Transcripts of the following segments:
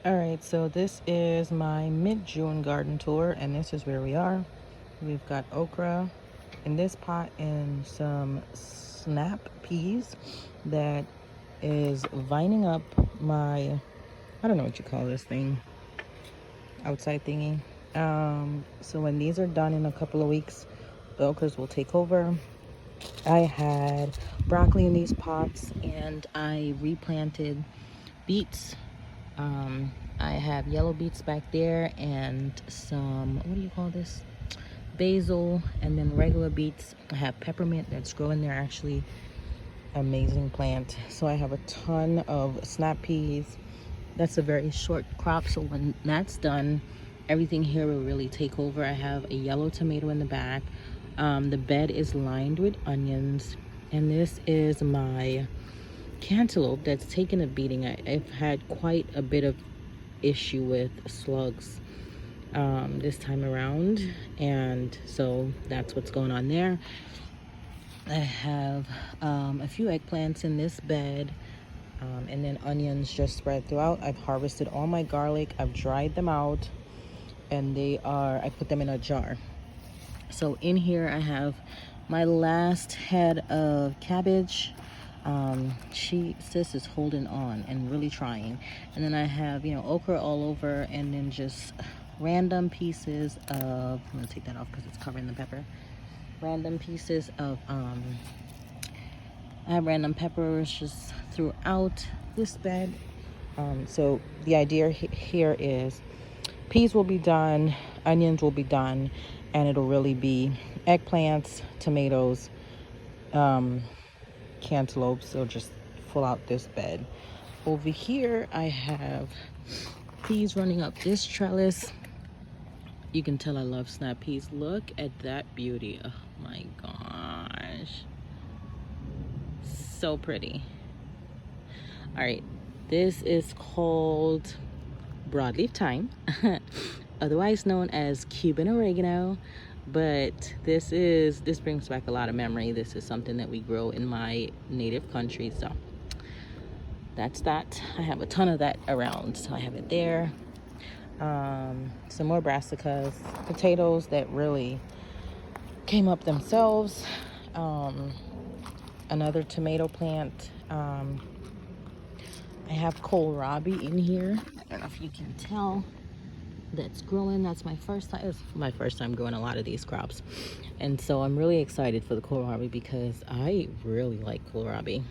All right, so this is my mid-June garden tour, and this is where we are. We've got okra in this pot and some snap peas that is vining up my, I don't know what you call this thing, outside thingy. So when these are done in a couple of weeks, the okras will take over. I had broccoli in these pots and I replanted beets. I have yellow beets back there and some, what do you call this? Basil, and then regular beets. I have peppermint that's growing there, actually. Amazing plant. So I have a ton of snap peas. That's a very short crop, so when that's done, everything here will really take over. I have a yellow tomato in the back. The bed is lined with onions, and this is my cantaloupe that's taken a beating. I've had quite a bit of issue with slugs this time around, and so that's what's going on there. I have a few eggplants in this bed, and then onions just spread throughout. I've harvested all my garlic. I've dried them out, and I put them in a jar. So in here I have my last head of cabbage. Sis is holding on and really trying. And then I have, okra all over, and then just random pieces of, I'm gonna take that off because it's covering the pepper. Random pieces of, I have random peppers just throughout this bed. So the idea here is peas will be done, onions will be done, and it'll really be eggplants, tomatoes, cantaloupes. They'll just fill out this bed. Over here I have peas running up this trellis. You can tell I love snap peas. Look at that beauty. Oh my gosh, so pretty. All right, this is called broadleaf thyme, otherwise known as Cuban oregano. But this brings back a lot of memory. This is something that we grow in my native country, so that's that. I have a ton of that around, so I have it there. Some more brassicas, potatoes that really came up themselves. Another tomato plant. I have kohlrabi in here. I don't know if you can tell. That's growing. That's my first time. It's my first time growing a lot of these crops, and so I'm really excited for the kohlrabi because I really like kohlrabi.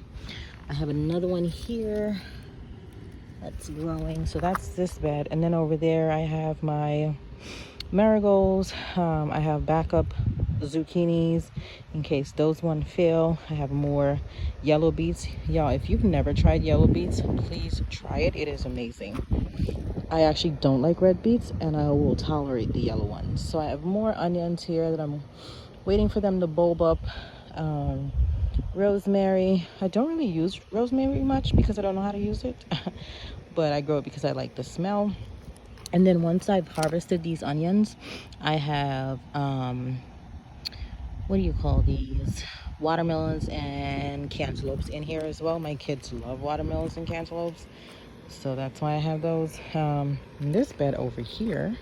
I have another one here that's growing, so that's this bed. And then over there I have my marigolds. I have backup zucchinis in case those one fail. I have more yellow beets. Y'all, if you've never tried yellow beets, please try it. It is amazing. I actually don't like red beets, and I will tolerate the yellow ones. So I have more onions here that I'm waiting for them to bulb up. Rosemary. I don't really use rosemary much because I don't know how to use it, but I grow it because I like the smell. And then once I've harvested these onions, I have, what do you call these? Watermelons and cantaloupes in here as well. My kids love watermelons and cantaloupes, so that's why I have those. In this bed over here,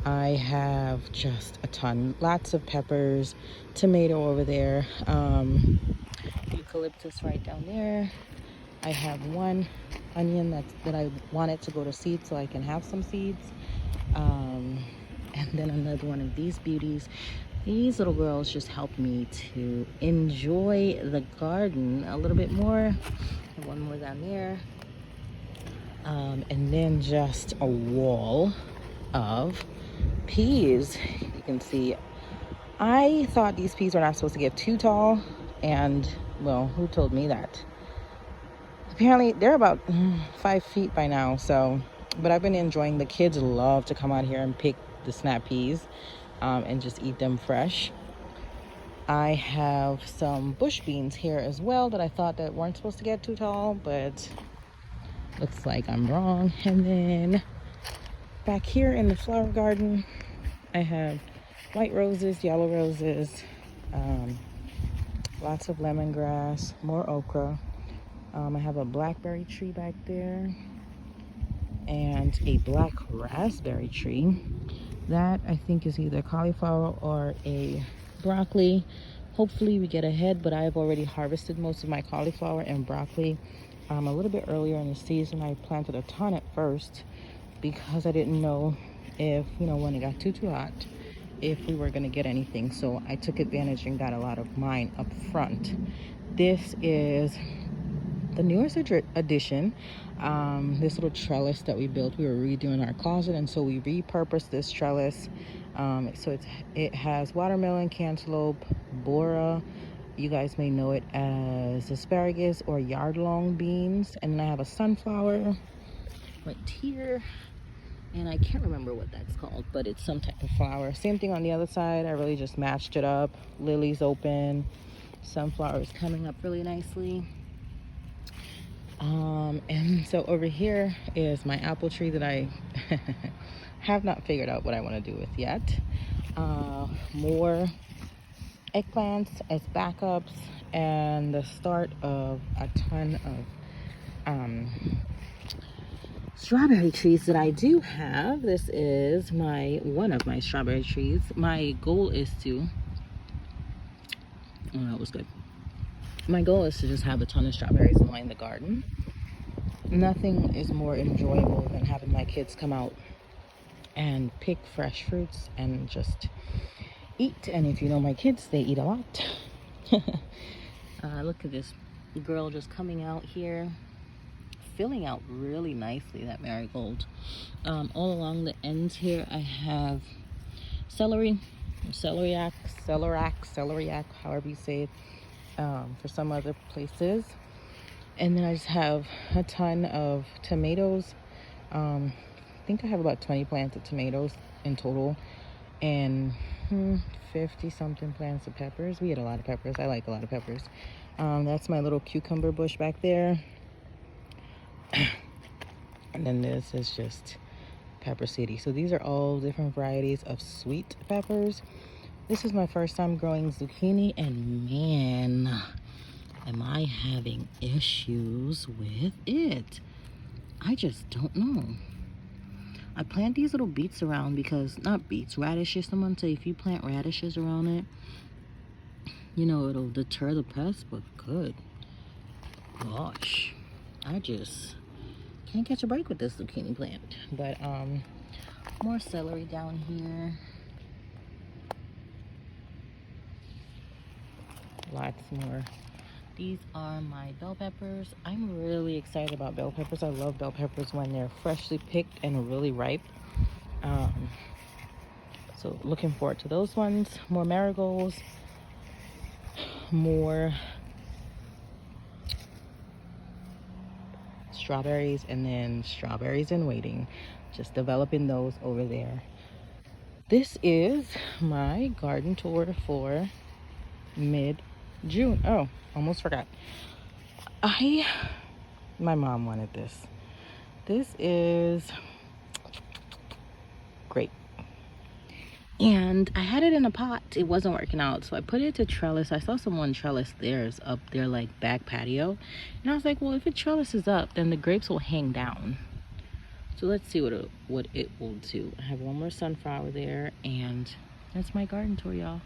I have just a ton, lots of peppers, tomato over there, eucalyptus right down there. I have one onion that I wanted to go to seed so I can have some seeds. And then another one of these beauties. These little girls just helped me to enjoy the garden a little bit more. One more down there. And then just a wall of peas. You can see I thought these peas were not supposed to get too tall, and well, who told me that? Apparently they're about 5 feet by now. So, but I've been enjoying. The kids love to come out here and pick the snap peas and just eat them fresh. I have some bush beans here as well that I thought that weren't supposed to get too tall, but looks like I'm wrong. And then back here in the flower garden, I have white roses, yellow roses, lots of lemongrass, more okra. I have a blackberry tree back there. and a black raspberry tree. That I think is either cauliflower or a broccoli. Hopefully we get ahead, but I've already harvested most of my cauliflower and broccoli a little bit earlier in the season. I planted a ton at first because I didn't know if, when it got too hot, if we were going to get anything. So I took advantage and got a lot of mine up front. This is the newest addition. This little trellis that we built, we were redoing our closet, and so we repurposed this trellis. So it has watermelon, cantaloupe, bora. You guys may know it as asparagus or yard-long beans. And then I have a sunflower right here, and I can't remember what that's called, but it's some type of flower. Same thing on the other side. I really just matched it up. Lily's open, sunflower is coming up really nicely. And so over here is my apple tree that I have not figured out what I want to do with yet. More eggplants as backups, and the start of a ton of strawberry trees that I do have. This is one of my strawberry trees. My goal is to, oh, that was good. My goal is to just have a ton of strawberries in line the garden. Nothing is more enjoyable than having my kids come out and pick fresh fruits and just eat. And if you know my kids, they eat a lot. Look at this girl just coming out here, filling out really nicely, that marigold. All along the ends here I have celery, celeriac, however you say it, for some other places. And then I just have a ton of tomatoes. I think I have about 20 plants of tomatoes in total, and 50 something plants of peppers. We had a lot of peppers. I like a lot of peppers. That's my little cucumber bush back there. And then this is just Pepper City. So these are all different varieties of sweet peppers. This is my first time growing zucchini, and man, am I having issues with it. I just don't know. I plant these little beets around because, not beets, radishes. Someone say if you plant radishes around it, it'll deter the pests, but good gosh, I just can't catch a break with this zucchini plant. But more celery down here. Lots more. These are my bell peppers. I'm really excited about bell peppers. I love bell peppers when they're freshly picked and really ripe. So looking forward to those ones. More marigolds. More strawberries, and then strawberries in waiting. Just developing those over there. This is my garden tour for mid-June. Oh, almost forgot. My mom wanted this. This is great. And I had it in a pot. It wasn't working out, so I put it to trellis. I saw someone trellis theirs up their back patio, and I was like, well, if it trellises up, then the grapes will hang down. So let's see what it will do. I have one more sunflower there, and that's my garden tour, y'all.